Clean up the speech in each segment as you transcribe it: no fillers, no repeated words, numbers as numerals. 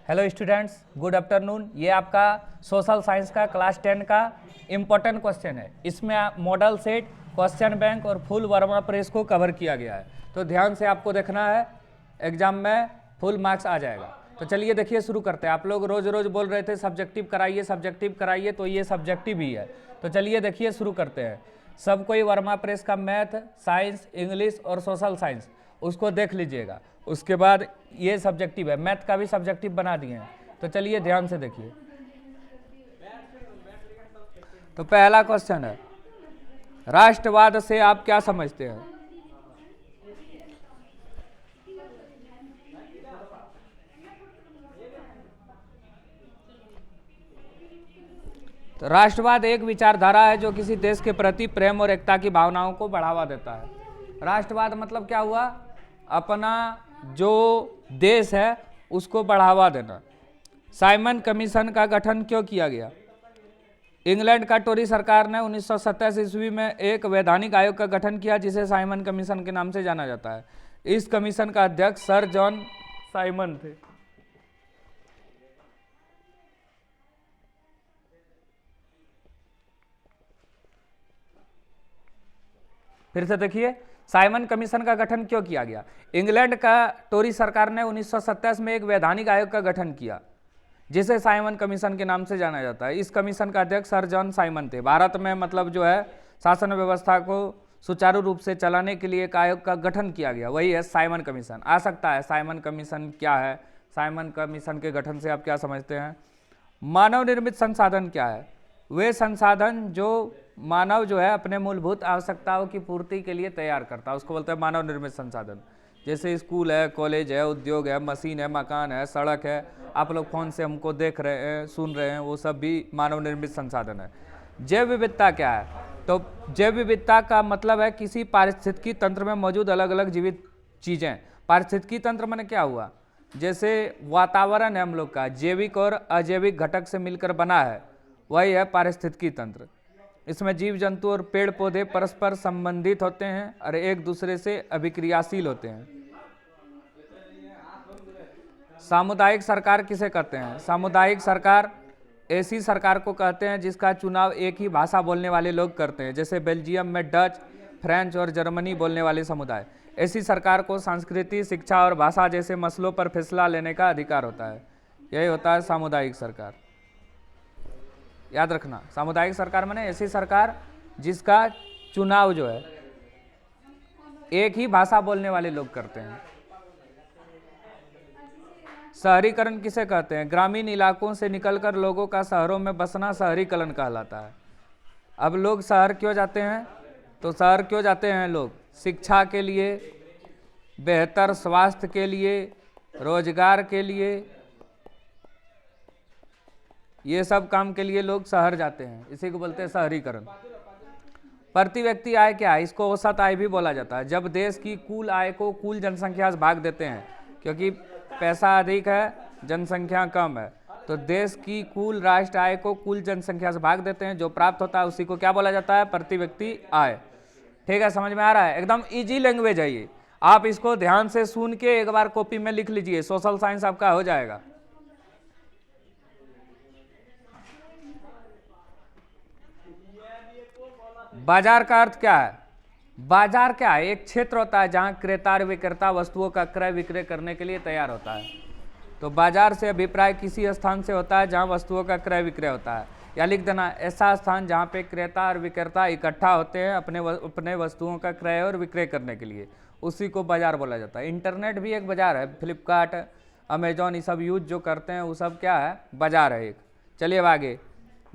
Hello students, good afternoon. ये आपका social science का क्लास 10 का इम्पोर्टेंट क्वेश्चन है। इसमें मॉडल सेट, क्वेश्चन बैंक और फुल वर्मा प्रेस को कवर किया गया है, तो ध्यान से आपको देखना है, एग्जाम में फुल मार्क्स आ जाएगा। तो चलिए देखिए, शुरू करते हैं। आप लोग रोज रोज बोल रहे थे सब्जेक्टिव कराइए, तो ये सब्जेक्टिव ही है। तो चलिए देखिए, शुरू करते हैं। सब कोई वर्मा प्रेस का मैथ, साइंस, इंग्लिश और सोशल साइंस उसको देख लीजिएगा। उसके बाद ये सब्जेक्टिव है, मैथ का भी सब्जेक्टिव बना दिए हैं। तो चलिए ध्यान से देखिए। तो पहला क्वेश्चन है, राष्ट्रवाद से आप क्या समझते हैं? तो राष्ट्रवाद एक विचारधारा है जो किसी देश के प्रति प्रेम और एकता की भावनाओं को बढ़ावा देता है। राष्ट्रवाद मतलब क्या हुआ? अपना जो देश है उसको बढ़ावा देना। साइमन कमीशन का गठन क्यों किया गया? इंग्लैंड का टोरी सरकार ने 1927 ईस्वी में एक वैधानिक आयोग का गठन किया जिसे साइमन कमीशन के नाम से जाना जाता है। इस कमीशन का अध्यक्ष सर जॉन साइमन थे। फिर से देखिए, साइमन कमीशन का गठन क्यों किया गया? इंग्लैंड का टोरी सरकार ने 1927 में एक वैधानिक आयोग का गठन किया जिसे साइमन कमीशन के नाम से जाना जाता है। इस कमीशन का अध्यक्ष सर जॉन साइमन थे। भारत में मतलब जो है शासन व्यवस्था को सुचारू रूप से चलाने के लिए एक आयोग का गठन किया गया, वही है साइमन कमीशन। आ सकता है साइमन कमीशन क्या है? साइमन कमीशन के गठन से आप क्या समझते हैं? मानव निर्मित संसाधन क्या है? वे संसाधन जो मानव जो है अपने मूलभूत आवश्यकताओं की पूर्ति के लिए तैयार करता है, उसको बोलते हैं मानव निर्मित संसाधन। जैसे स्कूल है, कॉलेज है, उद्योग है, मशीन है, मकान है, सड़क है, आप लोग फोन से हमको देख रहे हैं, सुन रहे हैं, वो सब भी मानव निर्मित संसाधन है। जैव विविधता क्या है? तो जैव विविधता का मतलब है किसी पारिस्थितिकी तंत्र में मौजूद अलग अलग जीवित चीजें। पारिस्थितिकी तंत्र माने क्या हुआ? जैसे वातावरण है हम लोग का, जैविक और अजैविक घटक से मिलकर बना है, वही है पारिस्थितिकी तंत्र। इसमें जीव जंतु और पेड़ पौधे परस्पर संबंधित होते हैं और एक दूसरे से अभिक्रियाशील होते हैं। सामुदायिक सरकार किसे कहते हैं? सामुदायिक सरकार ऐसी सरकार को कहते हैं जिसका चुनाव एक ही भाषा बोलने वाले लोग करते हैं, जैसे बेल्जियम में डच, फ्रेंच और जर्मनी बोलने वाले समुदाय। ऐसी सरकार को संस्कृति, शिक्षा और भाषा जैसे मसलों पर फैसला लेने का अधिकार होता है। यही होता है सामुदायिक सरकार। याद रखना, सामुदायिक सरकार माने ऐसी सरकार जिसका चुनाव जो है एक ही भाषा बोलने वाले लोग करते हैं। शहरीकरण किसे कहते हैं? ग्रामीण इलाकों से निकलकर लोगों का शहरों में बसना शहरीकरण कहलाता है। अब लोग शहर क्यों जाते हैं? तो शहर क्यों जाते हैं लोग? शिक्षा के लिए, बेहतर स्वास्थ्य के लिए, रोजगार के लिए, ये सब काम के लिए लोग शहर जाते हैं, इसी को बोलते हैं शहरीकरण। प्रति व्यक्ति आय क्या है? इसको औसत आय भी बोला जाता है। जब देश की कुल आय को कुल जनसंख्या से भाग देते हैं, क्योंकि पैसा अधिक है, जनसंख्या कम है, तो देश की कुल राष्ट्र आय को कुल जनसंख्या से भाग देते हैं, जो प्राप्त होता है उसी को क्या बोला जाता है? प्रति व्यक्ति आय। ठीक है, समझ में आ रहा है? एकदम इजी लैंग्वेज है ये। आप इसको ध्यान से सुन के एक बार कॉपी में लिख लीजिए, सोशल साइंस आपका हो जाएगा। बाजार का अर्थ क्या है? बाजार क्या है? एक क्षेत्र होता है जहां क्रेता और विक्रेता वस्तुओं का क्रय विक्रय करने के लिए तैयार होता है। तो बाजार से अभिप्राय किसी स्थान से होता है जहां वस्तुओं का क्रय विक्रय होता है, या लिख देना ऐसा स्थान जहां पे क्रेता और विक्रेता इकट्ठा होते हैं अपने वस्तुओं का क्रय और विक्रय करने के लिए, उसी को बाजार बोला जाता है। इंटरनेट भी एक बाजार है, फ्लिपकार्ट, अमेजॉन, ये सब यूज जो करते हैं वो सब क्या है? बाजार है एक। चलिए अब आगे।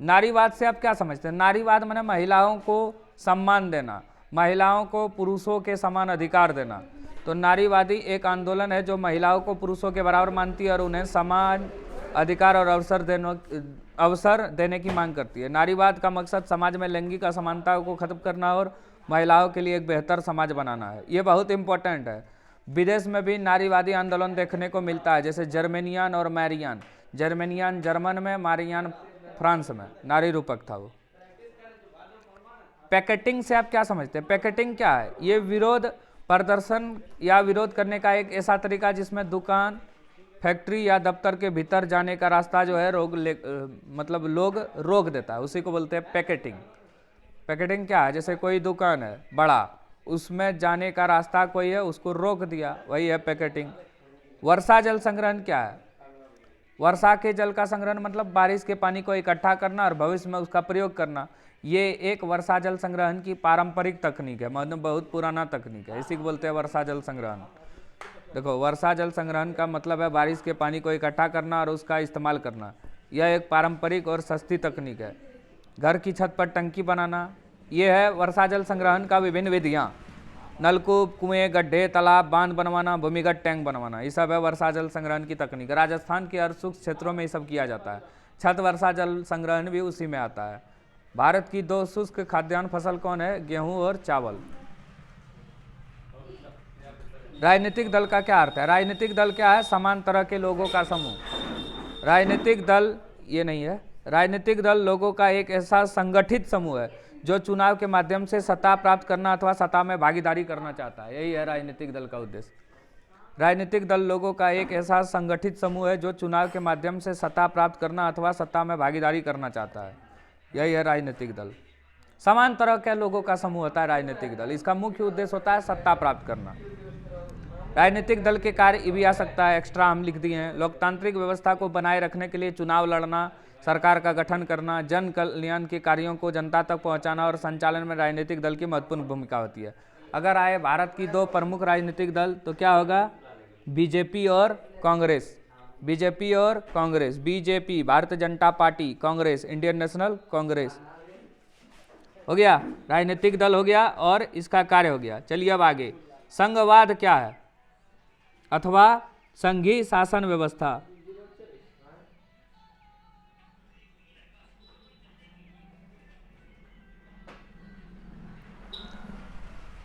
नारीवाद से आप क्या समझते हैं? नारीवाद माने महिलाओं को सम्मान देना, महिलाओं को पुरुषों के समान अधिकार देना। तो नारीवादी एक आंदोलन है जो महिलाओं को पुरुषों के बराबर मानती है और उन्हें समान अधिकार और अवसर देने की मांग करती है। नारीवाद का मकसद समाज में लैंगिक असमानता को खत्म करना और महिलाओं के लिए एक बेहतर समाज बनाना है। ये बहुत इंपॉर्टेंट है। विदेश में भी नारीवादी आंदोलन देखने को मिलता है, जैसे जर्मेनियन और मैरियन। जर्मेनियन जर्मन में, मारियान फ्रांस में, नारी रूपक था वो। पैकेटिंग से आप क्या समझते हैं? पैकेटिंग क्या है? ये विरोध प्रदर्शन या विरोध करने का एक ऐसा तरीका जिसमें दुकान, फैक्ट्री या दफ्तर के भीतर जाने का रास्ता जो है मतलब लोग रोक देता है, उसी को बोलते हैं पैकेटिंग। पैकेटिंग क्या है? जैसे कोई दुकान है बड़ा, उसमें जाने का रास्ता कोई है उसको रोक दिया, वही है पैकेटिंग। वर्षा जल संग्रहण क्या है? वर्षा के जल का संग्रहण मतलब बारिश के पानी को इकट्ठा करना और भविष्य में उसका प्रयोग करना। ये एक वर्षा जल संग्रहण की पारंपरिक तकनीक है, मतलब बहुत पुराना तकनीक है, इसी को बोलते हैं वर्षा जल संग्रहण। देखो, वर्षा जल संग्रहण का मतलब है बारिश के पानी को इकट्ठा करना और उसका इस्तेमाल करना। यह एक पारंपरिक और सस्ती तकनीक है। घर की छत पर टंकी बनाना, यह है वर्षा जल संग्रहण का विभिन्न विधियाँ। नलकूप, कुएं, गड्ढे, तालाब, बांध बनवाना, भूमिगत टैंक बनवाना, ये सब है वर्षा जल संग्रहण की तकनीक। राजस्थान के हर शुष्क क्षेत्रों में ये सब किया जाता है। छत वर्षा जल संग्रहण भी उसी में आता है। भारत की 2 शुष्क खाद्यान्न फसल कौन है? गेहूं और चावल। राजनीतिक दल का क्या अर्थ है? राजनीतिक दल क्या है? समान तरह के लोगों का समूह। राजनीतिक दल ये नहीं है। राजनीतिक दल लोगों का एक ऐसा संगठित समूह है जो चुनाव के माध्यम से सत्ता प्राप्त करना अथवा सत्ता में भागीदारी करना चाहता है। यही है राजनीतिक दल का उद्देश्य। राजनीतिक दल लोगों का एक ऐसा संगठित समूह है जो चुनाव के माध्यम से सत्ता प्राप्त करना अथवा सत्ता में भागीदारी करना चाहता है। यही है राजनीतिक दल। समान तरह के लोगों का समूह होता है राजनीतिक दल। इसका मुख्य उद्देश्य होता है सत्ता प्राप्त करना। राजनीतिक दल के कार्य भी आ सकता है, एक्स्ट्रा हम लिख दिए हैं। लोकतांत्रिक व्यवस्था को बनाए रखने के लिए चुनाव लड़ना, सरकार का गठन करना, जन कल्याण के कार्यों को जनता तक पहुंचाना और संचालन में राजनीतिक दल की महत्वपूर्ण भूमिका होती है। अगर आए भारत की 2 प्रमुख राजनीतिक दल तो क्या होगा? बीजेपी और कांग्रेस। बीजेपी और Congress. BJP Bharatiya Janata party, Congress Indian national Congress. हो गया, राजनीतिक दल हो गया और इसका कार्य हो गया। चलिए अब आगे। संघवाद क्या है अथवा संघीय शासन व्यवस्था?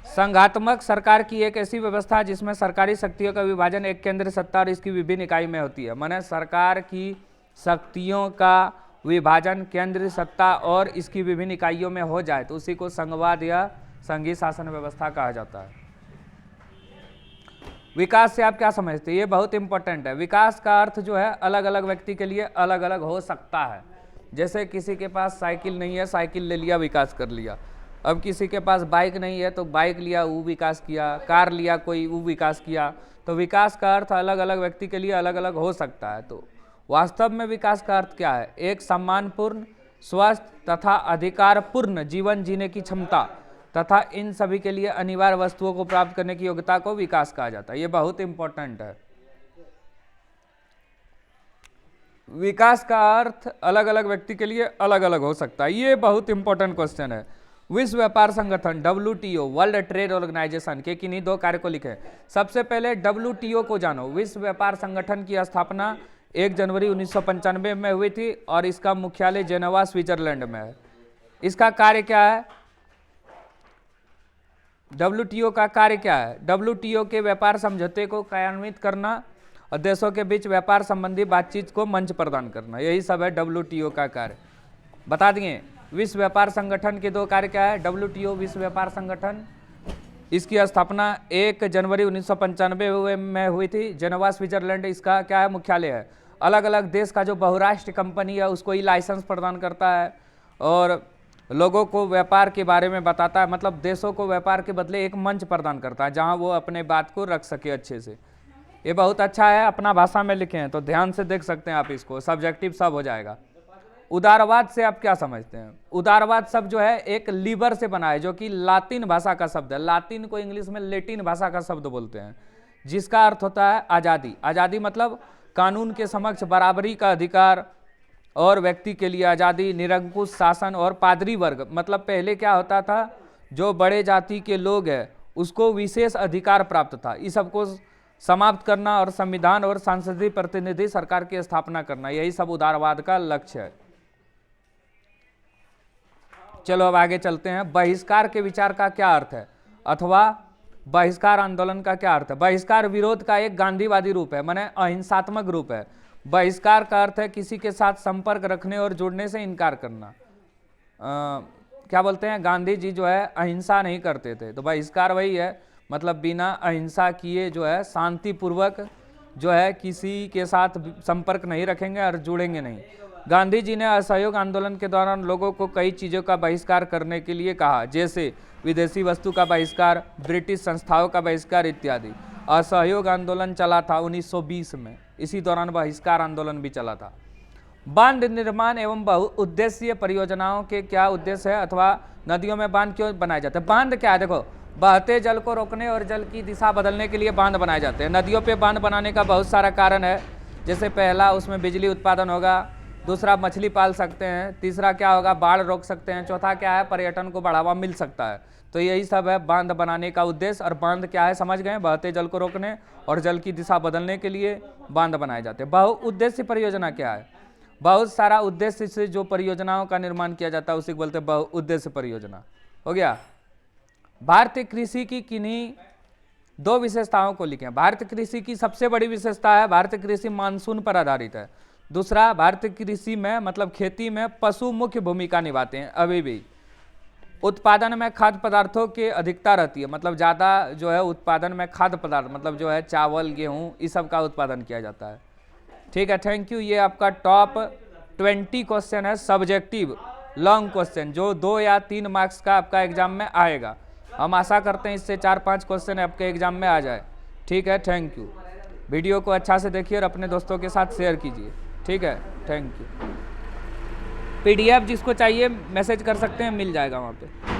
संघात्मक सरकार की एक ऐसी व्यवस्था जिसमें सरकारी शक्तियों का विभाजन एक केंद्रीय सत्ता और इसकी विभिन्न इकाई में होती है। माने सरकार की शक्तियों का विभाजन केंद्रीय सत्ता और इसकी विभिन्न इकाइयों में हो जाए तो उसी को संघवाद या संघीय शासन व्यवस्था कहा जाता है। विकास से आप क्या समझते हैं? ये बहुत इंपॉर्टेंट है। विकास का अर्थ जो है अलग अलग व्यक्ति के लिए अलग अलग हो सकता है। जैसे किसी के पास साइकिल नहीं है, साइकिल ले लिया, विकास कर लिया। अब किसी के पास बाइक नहीं है तो बाइक लिया, वो विकास किया। कार लिया कोई, वो विकास किया। तो विकास का अर्थ अलग अलग व्यक्ति के लिए अलग अलग हो सकता है। तो वास्तव में विकास का अर्थ क्या है? एक सम्मानपूर्ण, स्वस्थ तथा अधिकारपूर्ण जीवन जीने की क्षमता तथा इन सभी के लिए अनिवार्य वस्तुओं को प्राप्त करने की योग्यता को विकास कहा जाता है। ये बहुत इंपॉर्टेंट है। विकास का अर्थ अलग अलग व्यक्ति के लिए अलग अलग हो सकता है। ये बहुत इंपॉर्टेंट क्वेश्चन है। विश्व व्यापार संगठन WTO, वर्ल्ड ट्रेड ऑर्गेनाइजेशन के किन्हीं 2 कार्य को लिखें। सबसे पहले WTO को जानो। विश्व व्यापार संगठन की स्थापना 1 जनवरी 1995 में हुई थी और इसका मुख्यालय जेनेवा, स्विट्जरलैंड में है। इसका कार्य क्या है? WTO का कार्य क्या है? WTO के व्यापार समझौते को कार्यान्वित करना और देशों के बीच व्यापार संबंधी बातचीत को मंच प्रदान करना, यही सब है WTO का कार्य। बता दिए। विश्व व्यापार संगठन के 2 कार्य क्या है? WTO विश्व व्यापार संगठन, इसकी स्थापना 1 जनवरी 1995 में हुई थी, जेनेवा, स्विट्जरलैंड इसका क्या है? मुख्यालय है। अलग अलग देश का जो बहुराष्ट्रीय कंपनी है उसको ये लाइसेंस प्रदान करता है और लोगों को व्यापार के बारे में बताता है। मतलब देशों को व्यापार के बदले एक मंच प्रदान करता है जहां वो अपने बात को रख सके अच्छे से। ये बहुत अच्छा है, अपना भाषा में लिखे हैं तो ध्यान से देख सकते हैं आप इसको, सब्जेक्टिव सब हो जाएगा। उदारवाद से आप क्या समझते हैं? उदारवाद शब्द जो है एक लीबर से बना है जो कि लातिन भाषा का शब्द है। लातिन को इंग्लिश में लैटिन भाषा का शब्द बोलते हैं, जिसका अर्थ होता है आज़ादी। आज़ादी मतलब कानून के समक्ष बराबरी का अधिकार और व्यक्ति के लिए आज़ादी, निरंकुश शासन और पादरी वर्ग। मतलब पहले क्या होता था, जो बड़े जाति के लोग हैं उसको विशेष अधिकार प्राप्त था। इस सबको समाप्त करना और संविधान और सांसदीय प्रतिनिधि सरकार की स्थापना करना, यही सब उदारवाद का लक्ष्य है। चलो अब आगे चलते हैं। बहिष्कार के विचार का क्या अर्थ है अथवा बहिष्कार आंदोलन का क्या अर्थ है? बहिष्कार विरोध का एक गांधीवादी रूप है, माने अहिंसात्मक रूप है। बहिष्कार का अर्थ है किसी के साथ संपर्क रखने और जुड़ने से इनकार करना। क्या बोलते हैं, गांधी जी जो है अहिंसा नहीं करते थे, तो बहिष्कार वही है, मतलब बिना अहिंसा किए जो है शांतिपूर्वक जो है किसी के साथ संपर्क नहीं रखेंगे और जुड़ेंगे नहीं। गांधी जी ने असहयोग आंदोलन के दौरान लोगों को कई चीज़ों का बहिष्कार करने के लिए कहा, जैसे विदेशी वस्तु का बहिष्कार, ब्रिटिश संस्थाओं का बहिष्कार इत्यादि। असहयोग आंदोलन चला था 1920 में, इसी दौरान बहिष्कार आंदोलन भी चला था। बांध निर्माण एवं बहुउद्देशीय परियोजनाओं के क्या उद्देश्य है अथवा नदियों में बांध क्यों बनाए जाते हैं? बांध क्या है? देखो, बहते जल को रोकने और जल की दिशा बदलने के लिए बांध बनाए जाते हैं। नदियों पे बांध बनाने का बहुत सारा कारण है, जैसे पहला उसमें बिजली उत्पादन होगा, दूसरा मछली पाल सकते हैं, तीसरा क्या होगा, बाढ़ रोक सकते हैं, चौथा क्या है, पर्यटन को बढ़ावा मिल सकता है। तो यही सब है बांध बनाने का उद्देश्य। और बांध क्या है समझ गए? बहते जल को रोकने और जल की दिशा बदलने के लिए बांध बनाए जाते हैं। बहुउद्देशीय परियोजना क्या है? बहुत सारा उद्देश्य से जो परियोजनाओं का निर्माण किया जाता है उसी को बोलते हैं बहुउद्देशीय परियोजना। हो गया। भारतीय कृषि की किन्हीं दो विशेषताओं को लिखें। भारतीय कृषि की सबसे बड़ी विशेषता है भारतीय कृषि मानसून पर आधारित है। दूसरा, भारतीय कृषि में मतलब खेती में पशु मुख्य भूमिका निभाते हैं अभी भी। उत्पादन में खाद्य पदार्थों की अधिकता रहती है, मतलब ज़्यादा जो है उत्पादन में खाद्य पदार्थ मतलब जो है चावल, गेहूँ, इस सब का उत्पादन किया जाता है। ठीक है, थैंक यू। ये आपका टॉप 20 क्वेश्चन है, सब्जेक्टिव लॉन्ग क्वेश्चन, जो 2 या 3 मार्क्स का आपका एग्जाम में आएगा। हम आशा करते हैं इससे 4-5 क्वेश्चन आपके एग्जाम में आ जाए। ठीक है, थैंक यू। वीडियो को अच्छा से देखिए और अपने दोस्तों के साथ शेयर कीजिए। ठीक है, थैंक यू। PDF जिसको चाहिए मैसेज कर सकते हैं, मिल जाएगा वहाँ पे।